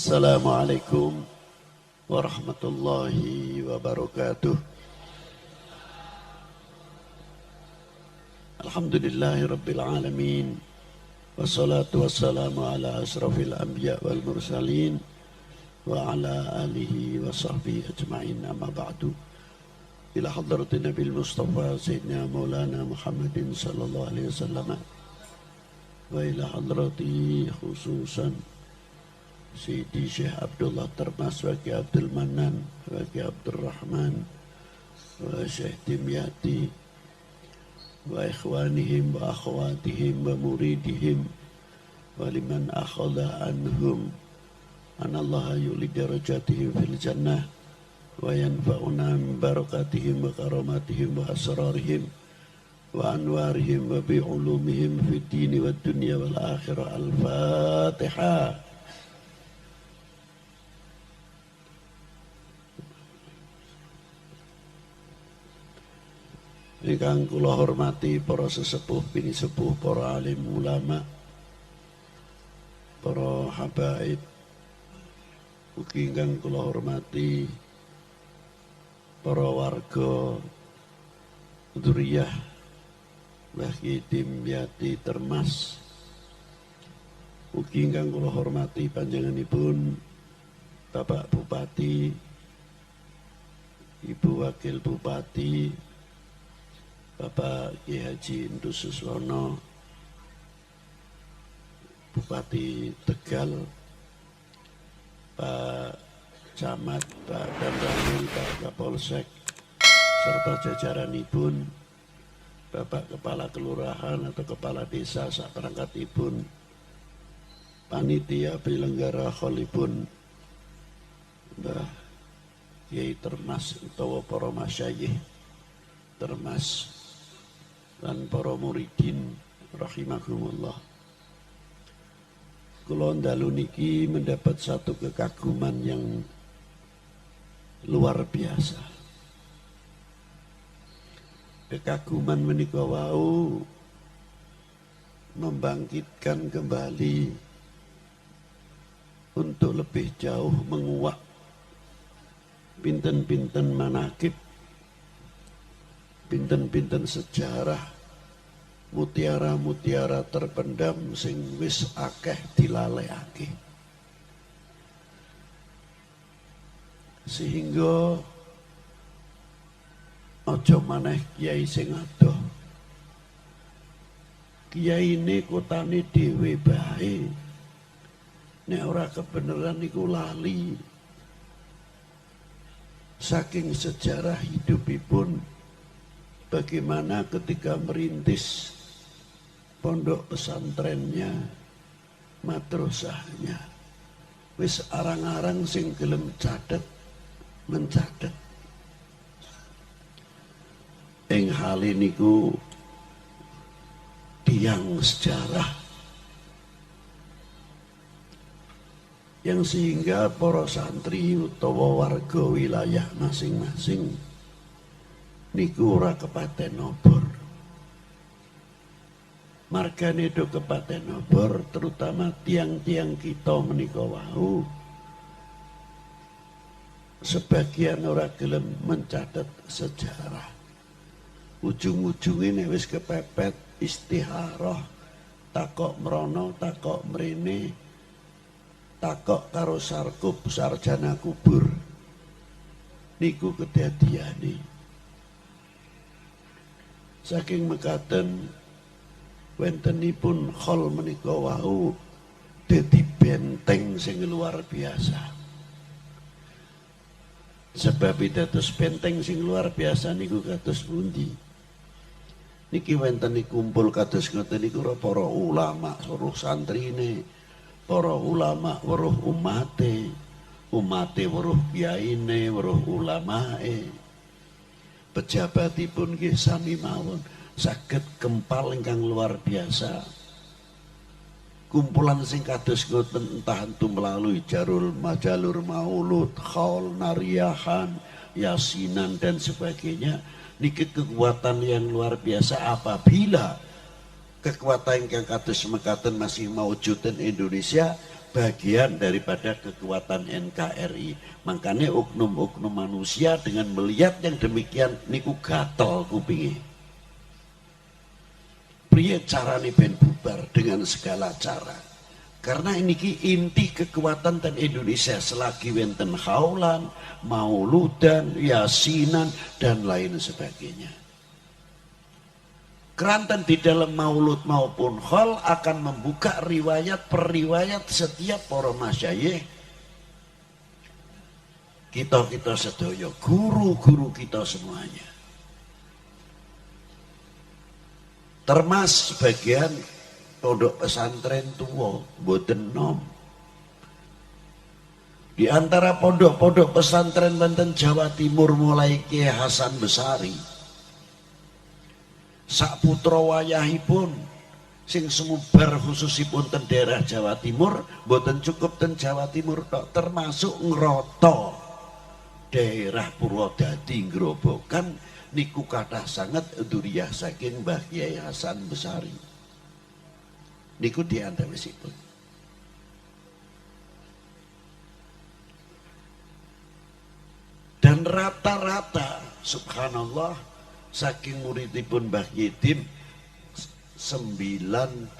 Assalamualaikum warahmatullahi wabarakatuh. Alhamdulillahi rabbil alamin. Wassalatu wassalamu ala asrafil anbiya wal mursalin wa ala alihi wa sahbihi ajma'in, amma ba'du. Ila hadratin Nabil Mustafa Sayyidina Maulana Muhammadin sallallahu alaihi wasallam wa ila hadrati khususan Sayyidi Syekh Abdullah Termas wa Ki Abdul Manan wa Ki Abdul Rahman wa Syekh Dimyati wa ikhwanihim wa akhwatihim wa muridihim wa liman akhadha anhum anallaha yuli darajatihim fil jannah wa yanfa'una min barakatihim wa karamatihim wa asrarihim wa anwarihim wa bi'ulumihim fid dini wad dunya wal akhirah. Al-Fatihah. Ingkang kula hormati para sesepuh bini sepuh, para alim ulama, para habaib, ugi ingkang kula hormati para warga dzurriyah Mbah Ki Dimyati Termas, ugi ingkang kula hormati panjenenganipun Bapak Bupati, Ibu Wakil Bupati, Bapak Ki Haji Indus Suswono, Bupati Tegal, Pak Camat, Pak Danramil, Pak Kapolsek, serta jajaranipun, Bapak Kepala Kelurahan atau Kepala Desa saperangkatipun, panitia penyelenggara kholipun, Mbah Kiai Termas utawa para masyayikh Termas dan para muridin rahimahumullah. Kula ndalu niki mendapat satu kekaguman yang luar biasa. Kekaguman menika wau membangkitkan kembali untuk lebih jauh menguak pinten-pinten manakib, pinten-pinten sejarah, mutiara-mutiara terpendam sing wis akeh dilalekake. Sehingga aja maneh kiai sing adoh. Kiai ini kotane dhewe bae. Nek ora kebenaran niku lali. Saking sejarah hidupipun, bagaimana ketika merintis pondok pesantrennya, madrasahnya, wis arang-arang sing gelem cadet mencadet. Ing hal niku tiang sejarah yang sehingga para santri utawa warga wilayah masing-masing niku ora kepaten obor. Margane do kepaten obor, terutama tiang-tiang kita menika wau. Sebagian ora gelem mencatat sejarah. Ujung-ujunge nek wis kepepet istiharah, takok mrono, takok mrene, takok karo sarkup sarjana kubur. Niku kedadiane. Saking mekaten wentenipun khol menika wau dadi benteng sing luar biasa. Sebab dados benteng sing luar biasa niku kados pundi? Niki wenten kumpul kados ngoten niku para ulama suruh santrine, para ulama weruh umate, umate weruh kiyaine, weruh ulamae. Pejabatipun nggih sami mawon saged kempal ingkang luar biasa. Kumpulan sing kados ngoten entah entu melalui jalur maulud, khaul, nariyahan, yasinan dan sebagainya. Niki kekuatan yang luar biasa apabila kekuatan yang kados mekaten masih mawujudan Indonesia bagian daripada kekuatan NKRI. Makanya oknum-oknum manusia dengan melihat yang demikian niku gatel kupinge. Priye carane ben bubar dengan segala cara. Karena ini inti kekuatan dan Indonesia selagi wenten haulan, mauludan, yasinan dan lain sebagainya. Keranten di dalam maulud maupun haul akan membuka riwayat per riwayat setiap para masyayikh kita sedaya, guru-guru kita semuanya. Termas sebagian pondok pesantren tua boten nom. Di antara pondok-pondok pesantren wonten Jawa Timur mulai Kiai Hasan Besari, sak putra wayahipun sing sumebar khususipun ten daerah Jawa Timur, boten cukup ten Jawa Timur tok, termasuk ngroto daerah Purwodadi Grobogan niku kathah sangat duriyah saking Mbah Kiai Hasan Besari. Niku diantawisipun. Dan rata-rata subhanallah saking muridipun Mbah Yedim 95%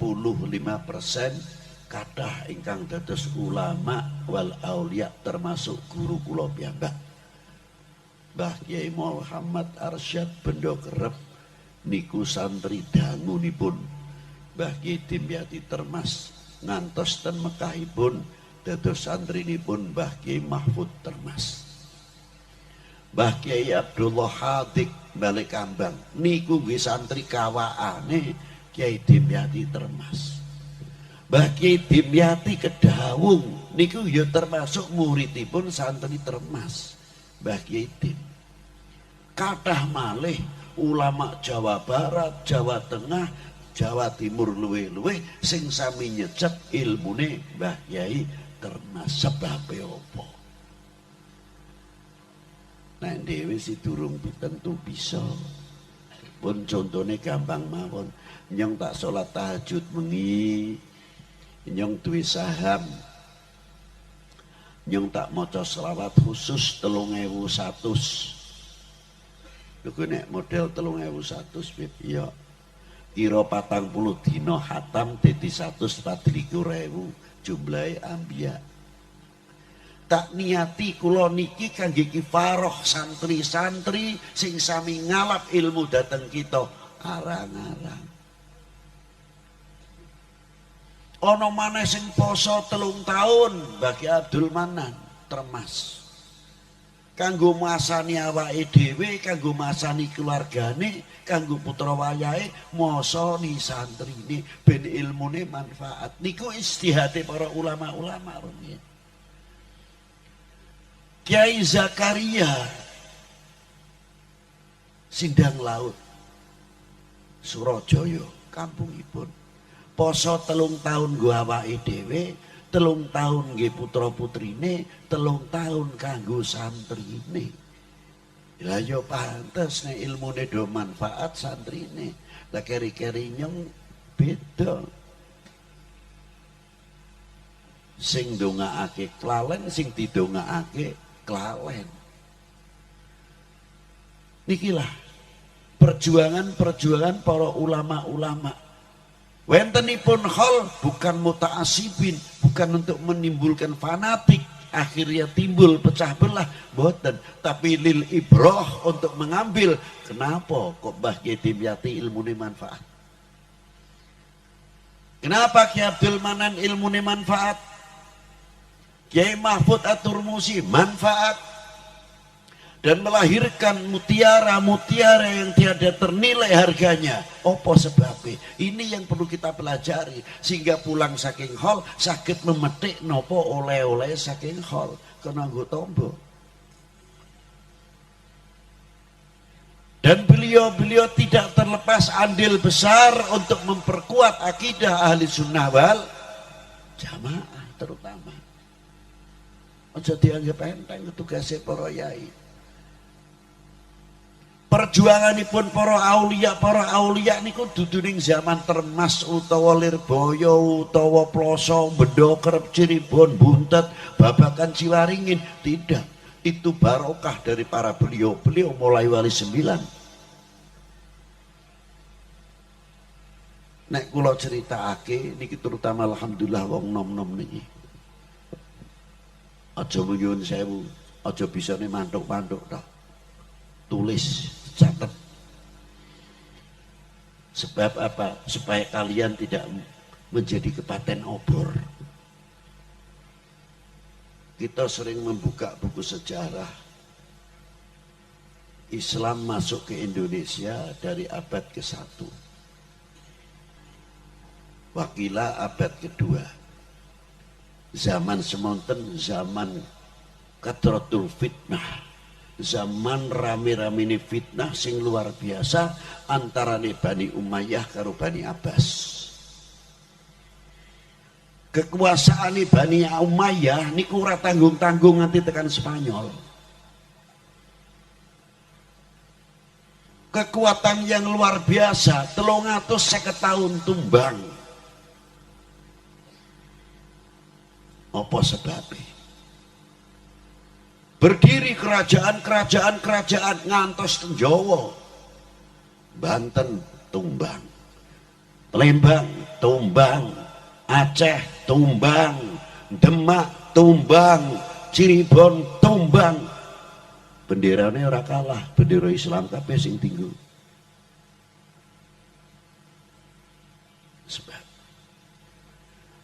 kathah ingkang dados ulama wal aulia termasuk guru kula piyambak. Mbah Kiai Muhammad Arsyad Bendo Kerep niku santri dangunipun Mbah Kiai Dimyati Termas, ngantos ten Mekahipun dados santrinipun Mbah Kiai Mahfud Termas. Mbah Kiai Abdullah Hadik Balekambang niku nggih santri kawaane Kiai Dimyati Termas. Mbah Kiai Dimyati Kedawung niku ya termasuk muridipun santri Termas Mbah Kiai Dim. Kathah malih ulama Jawa Barat, Jawa Tengah, Jawa Timur luwe-luwe sing sami nyecep ilmune Mbah Kiai Termas. Sebabe apa? Nah dhewe si durung tentu bisa. Pun contone gampang mawon. Nyong tak salat tahajud mengi, nyong duwe saham, nyong tak maca selawat khusus 3100. Lho nek model 3100 Bib ya. Kira 40 dina hatam dadi 124.000 jumlahe ambiya. Tak niati kula niki kangge kifaroh santri-santri sing sami ngalap ilmu dateng kita arang-arang. Ana maneh sing poso 3 tahun bagi Abdul Manan Termas. Kanggo masani awake dhewe, kanggo masani keluargane, kanggo putra wayahe, mosoni santrine ben ilmune manfaat. Niku istihate para ulama-ulama rumiyin. Kiai Zakaria Sindang Laut Surajaya kampungipun. Poso 3 tahun nggo awake dhewe, 3 tahun nggih putra putrine, 3 tahun kanggo santrine. Lah ya pantes nek ilmune do manfaat santrine. Lah keri-keri nyong beda. Sing ndongaake klalen, sing didongaake klalen. Nikilah perjuangan-perjuangan para ulama-ulama. Wentenipun hal bukan muta'asibin, bukan untuk menimbulkan fanatik, akhirnya timbul pecah belah, boten, tapi lil ibroh, untuk mengambil. Kenapa kok Mbah Kiai Dimyati ilmune manfaat? Kenapa Kiai Abdul Manan ilmune manfaat? Kiai Mahfud At-Turmusi manfaat, dan melahirkan mutiara-mutiara yang tiada ternilai harganya. Apa sebabnya? Ini yang perlu kita pelajari, sehingga pulang saking hall sakit memetik nopo oleh-oleh saking hall kena nggo tombo. Dan beliau tidak terlepas andil besar untuk memperkuat akidah ahli sunnah wal jamaah terutama. Aja dianggap enteng tugasnya para yai. Perjuanganipun para aulia niku dudu ning zaman Termas utawa Lirboyo utawa Ploso, Bendo Kerep, Cirebon, Buntet, Babakan, Ciwaringin, tidak. Itu barokah dari para beliau mulai wali 9. Nek kula critakake niki terutama alhamdulillah wong nom-nom niki. Aja nyuwun sewu, aja bisane mantuk-mantuk tok. Tulis, catat. Sebab apa? Supaya kalian tidak menjadi kepaten obor. Kita sering membuka buku sejarah. Islam masuk ke Indonesia dari abad ke-1. Wakila abad kedua. Zaman semonten, zaman kathratul fitnah. Zaman rame-rame fitnah sing luar biasa antarane Bani Umayyah karo Bani Abbas. Kekuasaan Bani Umayyah niku ora tanggung-tanggung nganti tekan Spanyol. Kekuatan yang luar biasa, 350 tahun tumbang. Apa sebabnya? Berdiri kerajaan ngantos teng Jawa. Banten tumbang. Lembang tumbang. Aceh tumbang. Demak tumbang. Cirebon tumbang. Benderane ora kalah, bendera Islam kabeh sing tinggu. Sebab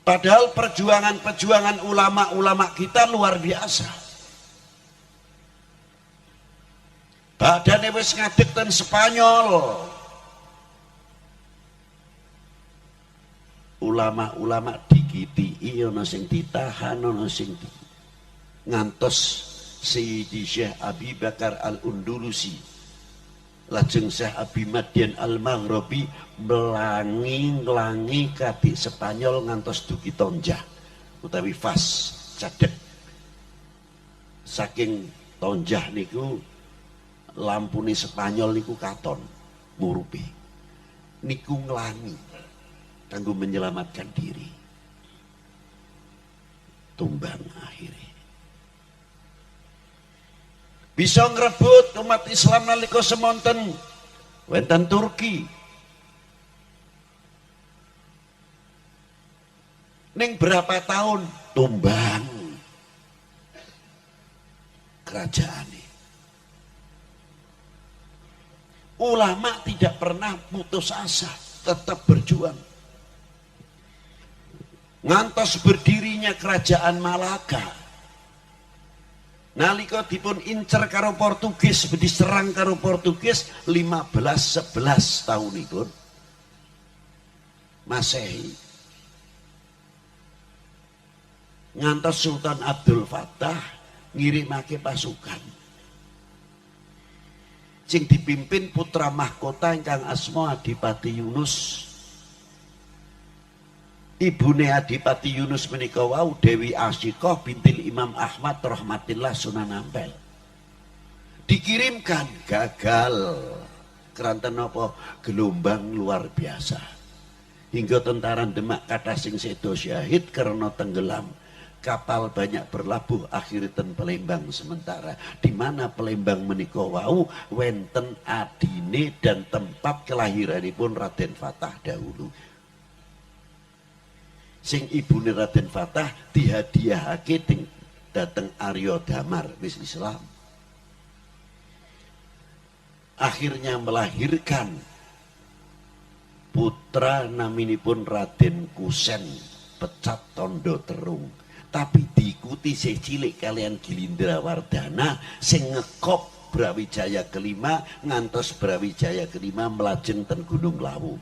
padahal perjuangan ulama-ulama kita luar biasa. Badane wis ngadeg ten Spanyol. Ulama-ulama digitiki, ana sing ditahan, ana sing ngantos Sayyidi Syekh Abi Bakar Al-Undulusi, lajeng Syekh Abi Madian Al-Maghribi melangi-langi kadhi Spanyol ngantos dugi tonjah utawi fas cadek. Saking tonjah niku lampune Spanyol niku katon murupi niku nglangi kanggo menyelamatkan diri. Tumbang akhirnya bisa ngrebut umat Islam nalika semonten wonten Turki. Ning berapa tahun tumbang kerajaan. Ulama tidak pernah putus asa, tetap berjuang. Ngantos berdirinya kerajaan Malaka. Nalika dipun incer karo Portugis, diserang karo Portugis 1511 tahunipun Masehi. Ngantos Sultan Abdul Fattah ngirimake pasukan sing dipimpin putra mahkota ingkang asma Adipati Yunus. Ibune Adipati Yunus menika wau Dewi Asyikah bintil Imam Ahmad rahmatillah Sunan Ampel. Dikirimkan gagal. Keranten apa? Gelombang luar biasa. Hingga tentara Demak kathah sing sedo syahid karena tenggelam. Kapal banyak berlabuh akhir ten Palembang sementara, di mana Palembang menika wau wenten adine dan tempat kelahiranipun Raden Fatah dahulu. Sing ibune Raden Fatah dihadiahake dateng Arya Damar wis Islam. Akhirnya melahirkan putra naminipun Raden Kusen Pecat Tondo Terung. Tapi diikuti sing cilik kalian Gilindra Wardana sing ngekop Brawijaya kelima ngantos Brawijaya kelima melajeng ten Gunung Lawu.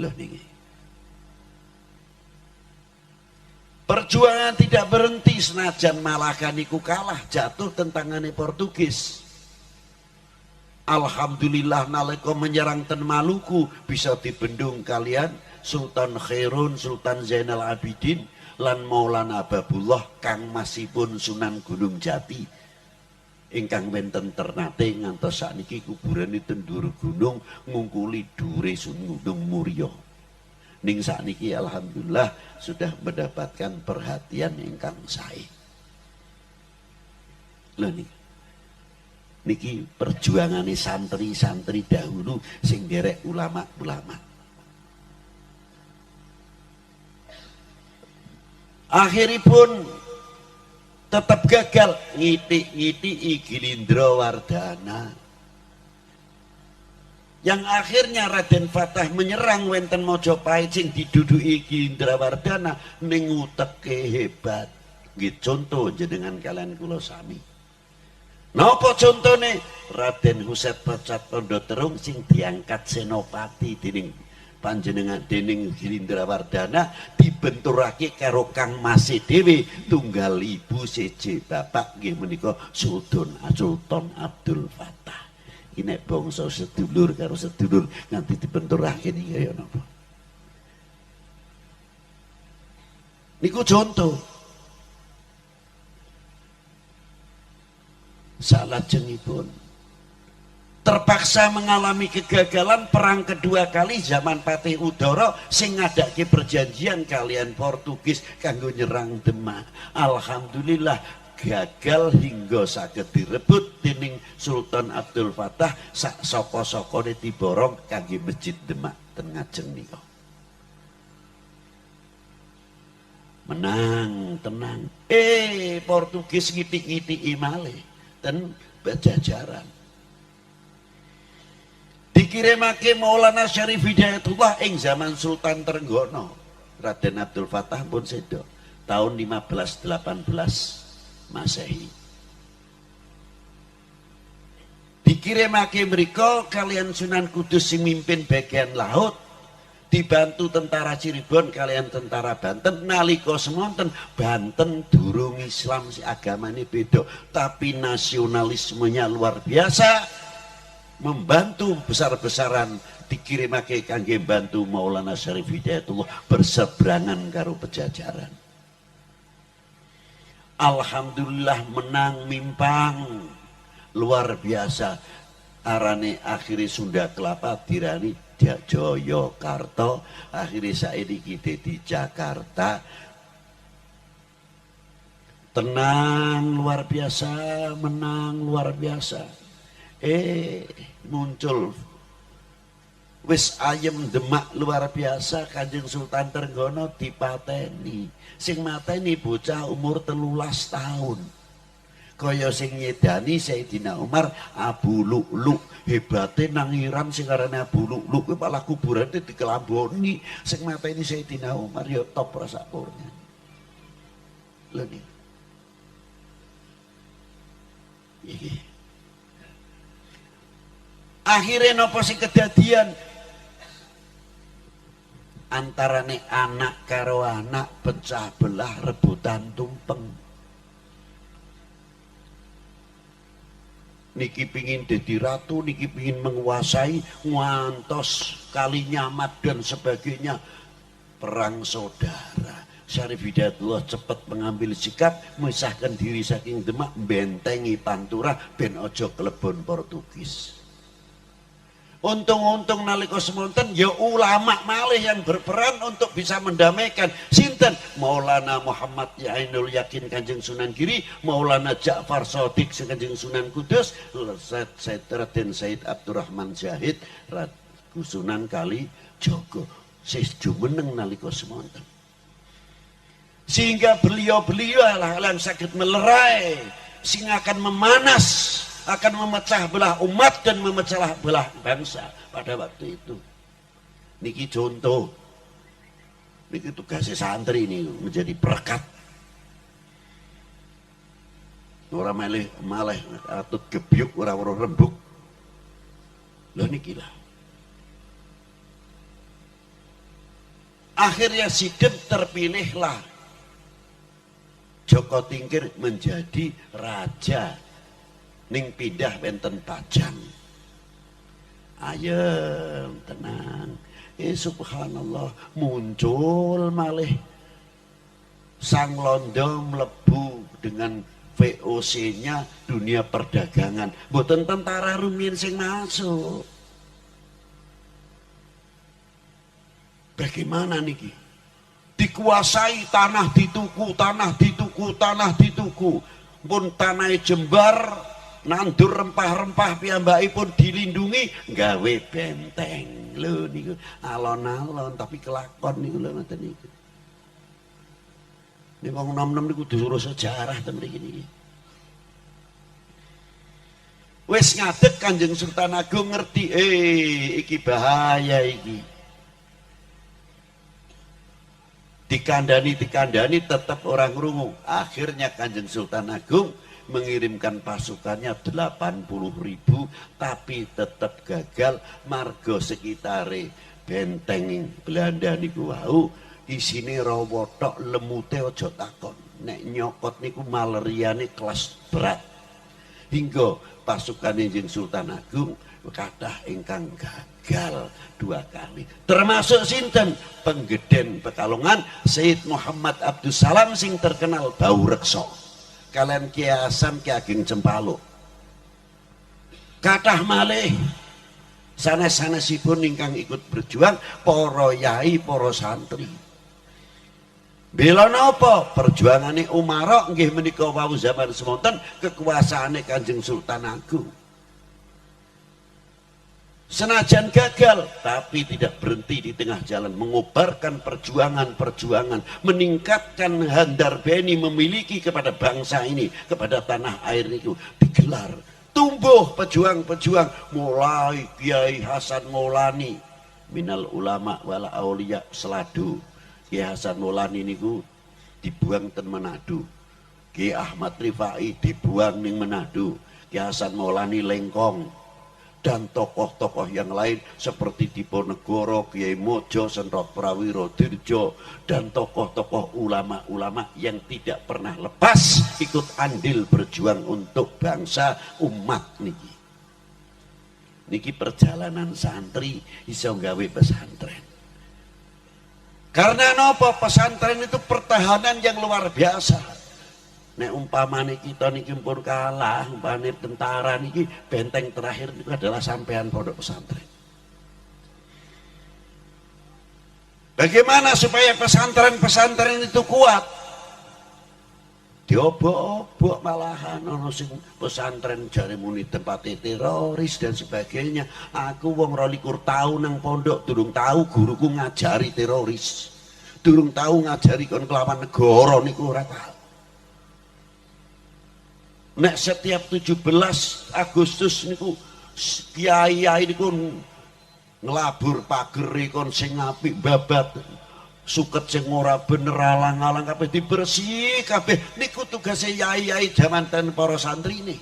Loh niki. Perjuangan tidak berhenti senajan Malaka niku kalah jatuh tentangane Portugis. Alhamdulillah nalika menyerang ten Maluku bisa dibendung kalian Sultan Khairun, Sultan Zainal Abidin lan Maulana Babullah kang masipun Sunan Gunung Jati. ingkang wenten Ternate ngantos sakniki kuburane tendur gunung ngungkuli dhure Gunung Muria. Ning sakniki alhamdulillah sudah mendapatkan perhatian ingkang sae. Lho niki perjuangane santri-santri dahulu sing derek ulama-ulama. Akhiripun tetap gagal ngiti-ngiti Gilindra Wardana. Yang akhirnya Raden Fatah menyerang wenten Mojopahit sing diduduki Gilindra Wardana ning uteke hebat. Nggih contoh jenengan kalian kula sami. Napa contone? Raden Huset Pacat Tondo Terung sing diangkat senopati dening panjenengan dening Gilindra Wardana dibenturake karo Kang Mase dhewe tunggal ibu seje bapak nggih menika Sultan Abdul Fattah. Iki nek bangsa sedulur karo sedulur nganti dibenturake niki kaya napa? Niku contoh. Salajengipun terpaksa mengalami kegagalan perang kedua kali zaman Patih Udara sing ngadake perjanjian kalian Portugis kanggo nyerang Demak. Alhamdulillah gagal hingga saged direbut dening Sultan Abdul Fattah sak saka-sakane diborong kangge Masjid Demak ten ngajeng nika. Menang tenang. Portugis ngitik-ngitiki malih ten Pajajaran. Dikirimake Maulana Syarif Hidayatullah ing zaman Sultan Trenggono. Raden Abdul Fattah pun sedo tahun 1518 Masehi. Dikirimake mriko kalian Sunan Kudus sing mimpin bagian laut dibantu tentara Cirebon kalian tentara Banten. Nalika semonten Banten durung Islam, si agamane beda tapi nasionalismenya luar biasa, membantu besar-besaran dikirimake kangge bantu Maulana Syarif Hidayatullah berseberangan karo Pajajaran. Alhamdulillah menang mimpang luar biasa. Arane akhirnya Sunda Kelapa dirani Joyokarta, akhirnya saiki di Jakarta. Tenang luar biasa, menang luar biasa. Muncul wis ayem Demak luar biasa. Kanjeng Sultan Trenggono dipateni, sing mateni bocah umur 13 tahun. Kaya sing nyedani Sayyidina Umar Abu Lu'lu'. Hebate nang Iran sing arane Abu Lu'lu' kuwi malah kuburane dikelamboni. Sing mateni Sayyidina Umar ya top rasapurnya. Lho niki. Iki. Akhirnya napa sing kedadian? Antarane anak karo anak pecah belah rebutan tumpeng. Niki pingin jadi ratu, niki pingin menguasai, ngantos Kalinyamat dan sebagainya. Perang saudara. Syarif Hidayatullah cepat mengambil sikap, memisahkan diri saking Demak, bentengi Pantura, ben ojo kelebon Portugis. Untung-untung nalika semonten ya ulama malih yang berperan untuk bisa mendamaikan. Sinten? Maulana Muhammad Ainul Yakin Kanjeng Sunan Giri, Maulana Ja'far Shadiq Kanjeng Sunan Kudus, Raden Said Abdurrahman Zahid, Sunan Kalijaga. Sis jumeneng nalika semonten. Sehingga beliau-beliau yang sakit melerai, sing akan memanas, akan memecah belah umat dan memecah belah bangsa pada waktu itu. Niki contoh, niki tugasnya santri ini menjadi perekat. Orang malah atut gebyuk, orang rembuk. Loh niki lah. Akhirnya Sidem terpilihlah Joko Tingkir menjadi raja. Ning pindah benten Pajang. Ayem tenang. Subhanallah muncul malih Sang Londo mlebu dengan VOC-nya dunia perdagangan. Mboten tentara rumiyin sing masuk. Bagaimana niki? Dikuasai tanah dituku, tanah dituku, tanah dituku. Pun tanah Jembar nandur rempah-rempah piyambakipun dilindungi gawe benteng. Lho niku alon-alon tapi kelakon niku lho ngoten niku. Nek wong nom-nom niku disuruh sejarah ten mriki niki. Wis ngadeg Kanjeng Sultan Agung ngerti, iki bahaya iki. Dikandani tetap orang rungu. Akhirnya Kanjeng Sultan Agung mengirimkan pasukannya 80.000, tapi tetap gagal. Margo sekitare benteng Belanda niku wau isine rawa tok, lemute aja takon. Nek nyokot niku malariane kelas berat. Hingga pasukan Kanjeng Sultan Agung kathah ingkang gagal 2 kali, termasuk sinten Penggeden Pekalongan Sayyid Muhammad Abdus Salam sing terkenal bau reksa kalian Kiai Hasan Ki Ageng Cempaluk. Kathah malih sanes-sanesipun ingkang ikut berjuang, para yai, para santri. Bela napa? Perjuangane Umarok nggih menika wau zaman semonten kekuasaane Kanjeng Sultan Agung. Senajan gagal, tapi tidak berhenti di tengah jalan, mengobarkan perjuangan-perjuangan, meningkatkan handar beni memiliki kepada bangsa ini, kepada tanah air itu digelar. Tumbuh pejuang-pejuang, mulai Kiai Hasan Maulani, minal ulama wal auliya seladu. Kiai Hasan Maulani niku dibuang ten Manado. Kiai Ahmad Rifai dibuang ning Manado. Kiai Hasan Maulani Lengkong. Dan tokoh-tokoh yang lain seperti Diponegoro, Kiai Mojo, Senrot Prawiro Dirjo, dan tokoh-tokoh ulama-ulama yang tidak pernah lepas ikut andil berjuang untuk bangsa umat niki. Niki perjalanan santri iso gawe pesantren. Karena nopo? Pesantren itu pertahanan yang luar biasa. Nek umpamane kita niki pun kalah, umpamane tentara niki benteng terakhir itu adalah sampean pondok pesantren. Bagaimana supaya pesantren-pesantren itu kuat? Diobok-obok malahan ono sing pesantren jare muni tempat teroris dan sebagainya. Aku wong 22 tahun nang pondok durung tahu guruku ngajari teroris. Durung tahu ngajari kon kelawan negara niku ora tahu. Nek setiap 17 Agustus niku kiai niku ngelabur pageri kon sing apik babat suket sing ora bener alang-alang kabeh dibersih kabeh niku tugase yai-yai jaman ten para santri ini.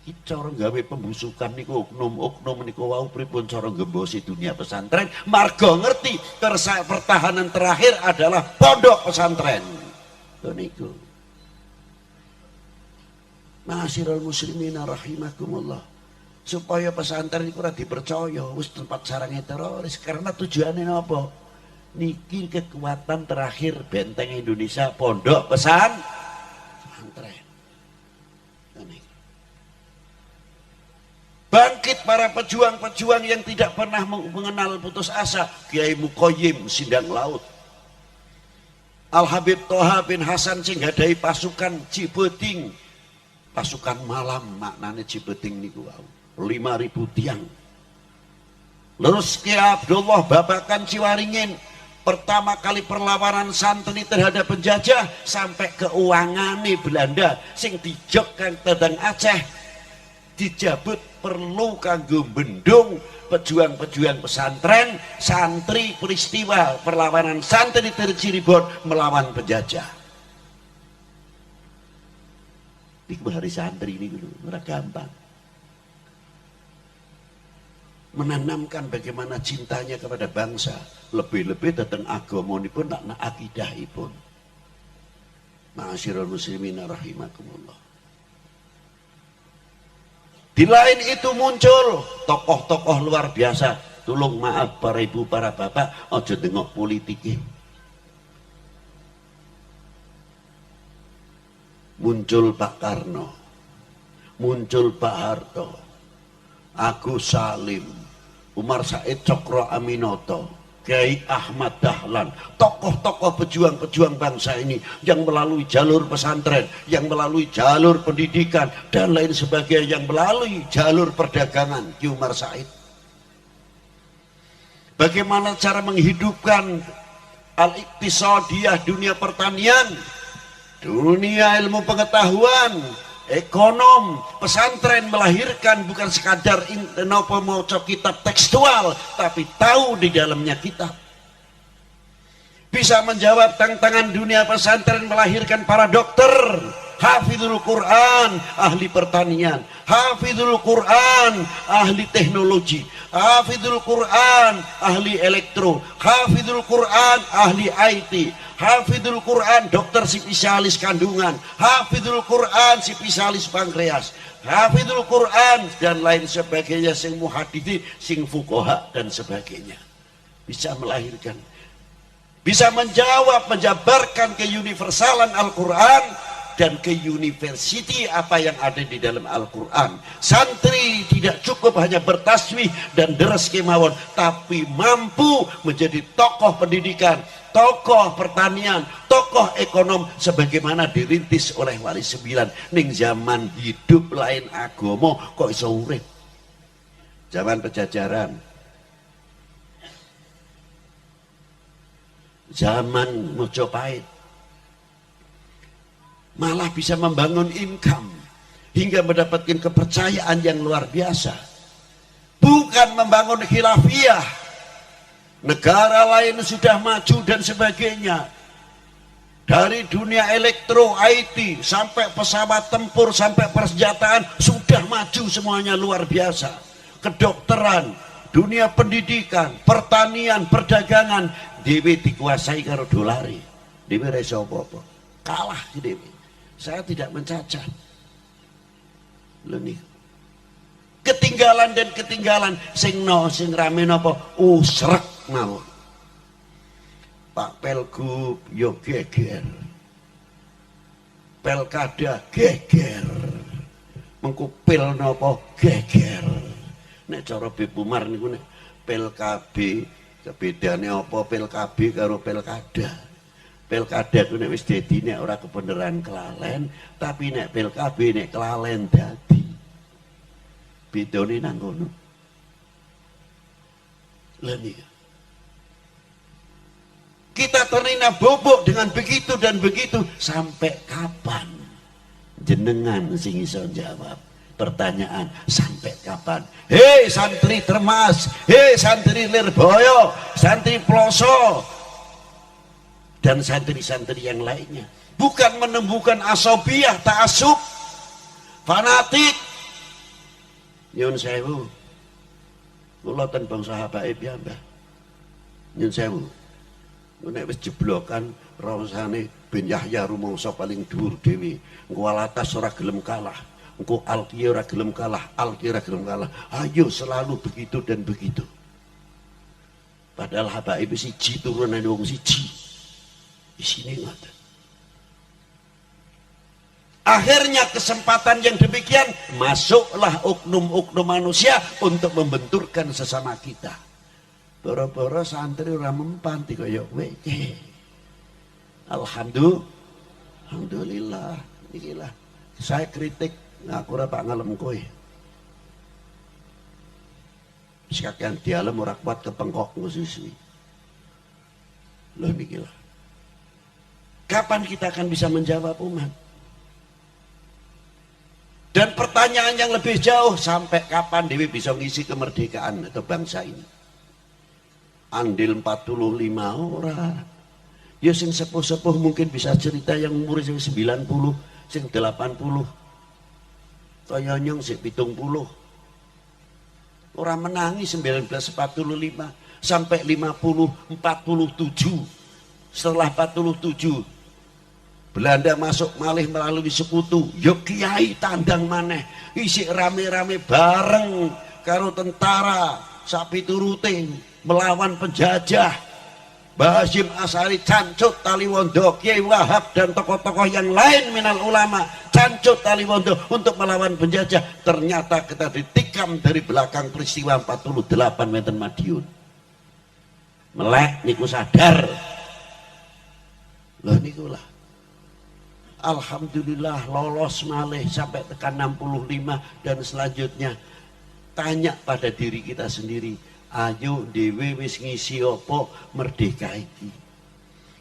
Iki cara gawe pembusukan niku oknum-oknum niku wau pripun cara ngembosi dunia pesantren, marga ngerti pertahanan terakhir adalah pondok pesantren. Lho niku. Ma'asyiral muslimina rahimakumullah. Supaya pesantren itu ora dipercaya wis tempat sarangnya teroris. Karena tujuannya apa? Niki kekuatan terakhir benteng Indonesia pondok pesantren. Bangkit para pejuang-pejuang yang tidak pernah mengenal putus asa. Kiai Muqayyim Sindang Laut, Al Habib Toha bin Hasan sing gadai pasukan Cibeting, pasukan malam maknanya Cibeting niku wau 5.000 tiang. Terus Kiai Abdullah Babakan Ciwaringin, pertama kali perlawanan santri terhadap penjajah sampai keuangane Belanda sing dijog kang tedang Aceh dijabut perlu kanggo bendung pejuang-pejuang pesantren santri peristiwa perlawanan santri dari Cirebon melawan penjajah. Iku hari santri ini dulu, ora gampang. Menanamkan bagaimana cintanya kepada bangsa, lebih-lebih tentang agamanipun nak akidahipun. Ma'asyiral muslimin rahimakumullah. Di lain itu muncul tokoh-tokoh luar biasa. Tulung maaf para ibu, para bapak, aja tengok politike. muncul Pak Karno, muncul Pak Harto, Agus Salim, Umar Said Cokro Aminoto, Kiai Ahmad Dahlan, tokoh-tokoh pejuang-pejuang bangsa ini yang melalui jalur pesantren, yang melalui jalur pendidikan, dan lain sebagainya, yang melalui jalur perdagangan. Ki Umar Said, bagaimana cara menghidupkan al-iqtisadiyah, dunia pertanian, dunia ilmu pengetahuan, ekonom. Pesantren melahirkan bukan sekadar nopo maca kitab tekstual, tapi tahu di dalamnya kitab. Bisa menjawab tantangan dunia pesantren, melahirkan para dokter, hafizul Quran, ahli pertanian, hafizul Quran, ahli teknologi, hafizul Quran, ahli elektro, hafizul Quran, ahli IT, hafizul Quran, dokter spesialis kandungan, hafizul Quran, spesialis pankreas, hafizul Quran, dan lain sebagainya, sing muhaditsi, sing fuqaha, dan sebagainya. Bisa melahirkan, bisa menjawab, menjabarkan keuniversalan Al-Quran dan ke university apa yang ada di dalam Al-Quran. Santri tidak cukup hanya bertasbih dan deres kemawon, tapi mampu menjadi tokoh pendidikan, tokoh pertanian, tokoh ekonom, sebagaimana dirintis oleh Wali Sembilan. Ning zaman hidup lain agama kok iso urip. Zaman Pejajaran, zaman Mojopahit, malah bisa membangun income hingga mendapatkan kepercayaan yang luar biasa. Bukan membangun khilafiyah. Negara lain sudah maju dan sebagainya, dari dunia elektro, IT, sampai pesawat tempur, sampai persenjataan, sudah maju semuanya, luar biasa. Kedokteran, dunia pendidikan, pertanian, perdagangan, dewe dikuasai karo dolari, dewe reso apa-apa, kalah dewe. Saya tidak mencacat. Lho nih, ketinggalan dan ketinggalan, sing rame napa usrek mawon. Pak Pelgub yo geger, Pelkada geger, mengko pil napa geger. Nek cara Bepumar niku nek PLKB bedane apa PLKB karo Pelkada. Pilkada itu nek wis dadi nek ora kebenaran kelalen, tapi nek PLKB nek kelalen dadi. Bedane nang ngono. Lah niki. Kita terina bobok dengan begitu dan begitu, sampai kapan jenengan sing iso jawab pertanyaan sampai kapan? Hei santri Termas, hei santri Lirboyo, santri Ploso, dan santri-santri yang lainnya. Bukan menemukan asobiyah, ta'asub, fanatik. Nyun sewu, kula ten bangsa habaib ya Mbah. Nyun sewu, nek wis jeblokan rasane Ben Yahya rumangsa paling dhuwur dhewe. Engko alatas ora gelem kalah, engko alqiya ora gelem kalah, alqiya ora gelem kalah. Ayo selalu begitu dan begitu. Padahal habaib siji turunane wong siji. Di sini ngoten. Akhirnya kesempatan yang demikian, masuklah oknum-oknum manusia untuk membenturkan sesama kita. Boro-boro santri ora mempan kaya kowe. Alhamdulillah, ikilah. Saya kritik aku ora pak ngalem kowe. Wis kakean dialem ora kuat kepengkok ngusisi. Lho nikilah. Kapan kita akan bisa menjawab umat? Dan pertanyaan yang lebih jauh, sampai kapan Dewi bisa ngisi kemerdekaan atau bangsa ini? Andil 45 orang. Ya sing sepuh-sepuh mungkin bisa cerita yang umur sing 90, sing 80. Kaya nyong sing 70. Orang menangi 1945 sampai 50, 47. Setelah 47 Belanda masuk malih melalui sekutu, yo kiai tandang maneh, isi rame-rame bareng karo tentara sapi turute melawan penjajah. Mbah Hasyim Asy'ari, Cancut Taliwondo, Kiai Wahab dan tokoh-tokoh yang lain minal ulama, Cancut Taliwondo untuk melawan penjajah. Ternyata kita ditikam dari belakang peristiwa 48 Meten Madiun. Melek niku sadar. Loh nikulah. Alhamdulillah lolos malih sampai tekan 65 dan selanjutnya. Tanya pada diri kita sendiri. Ayo dhewe wis ngisi apa merdeka iki,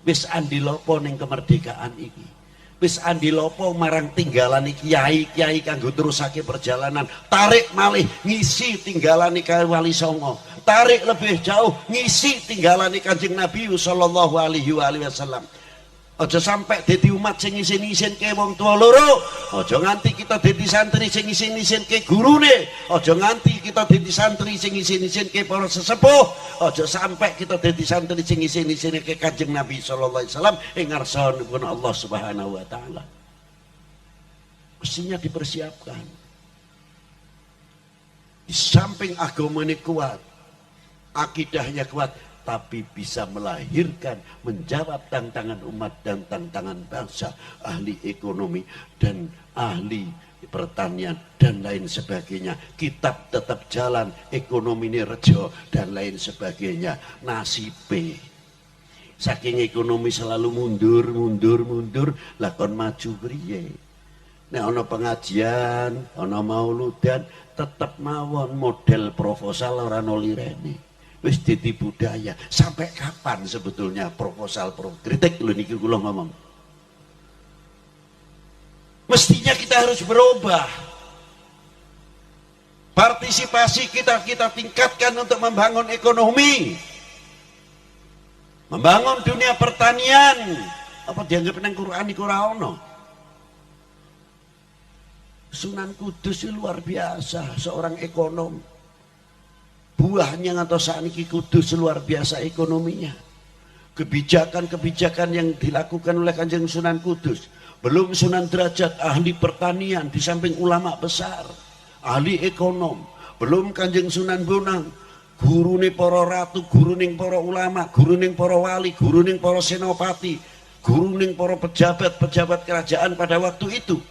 wis andilopo ning kemerdekaan iki, wis andilopo marang tinggalane kiai-kiai kanggo terusake perjalanan, tarik malih ngisi tinggalane Wali Songo, tarik lebih jauh ngisi tinggalane Kanjeng Nabi sallallahu alaihi wasallam. Aja sampai dadi umat sing isin-isin ke wong tua loro, aja nganti kita dadi santri sing isin-isin ke gurune, aja nganti kita dadi santri sing isin-isin ke para sesepuh, aja sampai kita dadi santri sing isin-isin ke Kanjeng Nabi sallallahu alaihi wasallam ing ngarsanipun Allah Subhanahu wa taala. Mestinya dipersiapkan. Di samping agamanya kuat, akidahnya kuat, tapi bisa melahirkan, menjawab tantangan umat dan tantangan bangsa, ahli ekonomi dan ahli pertanian dan lain sebagainya. Kitab tetap jalan, ekonomi ini rejo dan lain sebagainya. Nasibe saking ekonomi selalu mundur, lakon maju priye. Nek ana pengajian, ana mauludan, tetap mawon model proposal ora ono lirene. Wis dadi budaya. Sampai kapan sebetulnya proposal kritik lho niki kula ngomong. Mestinya kita harus berubah. Partisipasi kita tingkatkan untuk membangun ekonomi. Membangun dunia pertanian. Apa dianggap nang Quran iku ora ono? Sunan Kudus luar biasa, seorang ekonom. Buahnya ngantos sakniki Kudus luar biasa ekonominya. Kebijakan-kebijakan yang dilakukan oleh Kanjeng Sunan Kudus. Belum Sunan Derajat, ahli pertanian di samping ulama besar, ahli ekonom. Belum Kanjeng Sunan Bonang, gurune para ratu, guruning para ulama, guruning para wali, guruning para senopati, guruning para pejabat-pejabat kerajaan pada waktu itu.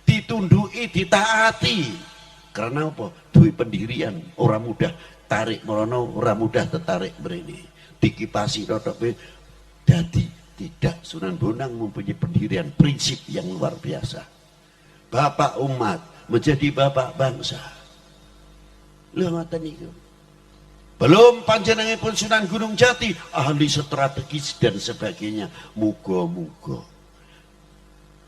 Ditunduki, ditaati. Karena apa? Duwe pendirian, orang mudah tarik merono, orang mudah tertarik mrene. Dikipasi rotoke dadi tidak. Sunan Bonang mempunyai pendirian, prinsip yang luar biasa. Bapak umat menjadi bapak bangsa. Lha ngoten niku. Belum panjenenganipun Sunan Gunung Jati, ahli strategis dan sebagainya. Muga-muga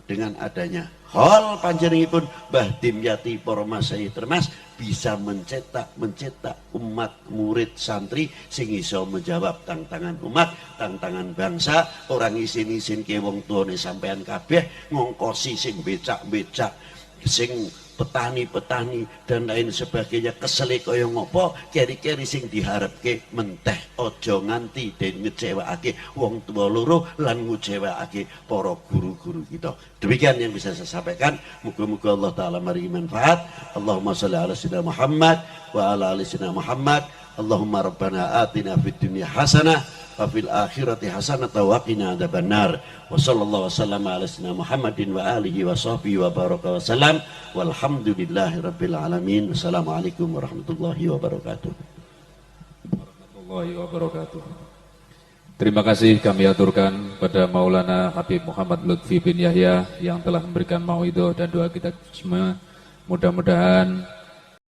dengan adanya hal panjenenganipun Mbah Dimyati para masai termas bisa mencetak umat murid santri sing iso menjawab tantangan umat, tantangan bangsa. Orang isin-isin ke wong tuane sampean kabeh, ngongkosi sing becak-becak, sing petani-petani dan lain sebagainya, kesele kaya ngopo, keri-keri sing diharapke menteh aja nganti den ngecewakake wong tua loro lan ngecewakake para guru-guru kita. Demikian yang bisa saya sampaikan. Muga-muga Allah taala maringi manfaat. Allahumma sholli ala sayyidina Muhammad wa ala ali sayyidina Muhammad. Allahumma rabbana atina fid dunya hasanah wa fil akhirati hasanah wa qina adzabannar. Wa sallallahu wasallam ala sayyidina Muhammadin wa alihi wa sahbihi wa baraka wa salam. Walhamdulillahi rabbil alamin. Wassalamualaikum warahmatullahi wabarakatuh. Warahmatullahi wabarakatuh. Terima kasih kami aturkan pada Maulana Habib Muhammad Lutfi bin Yahya yang telah memberikan mauidhah dan doa kita semua. Mudah-mudahan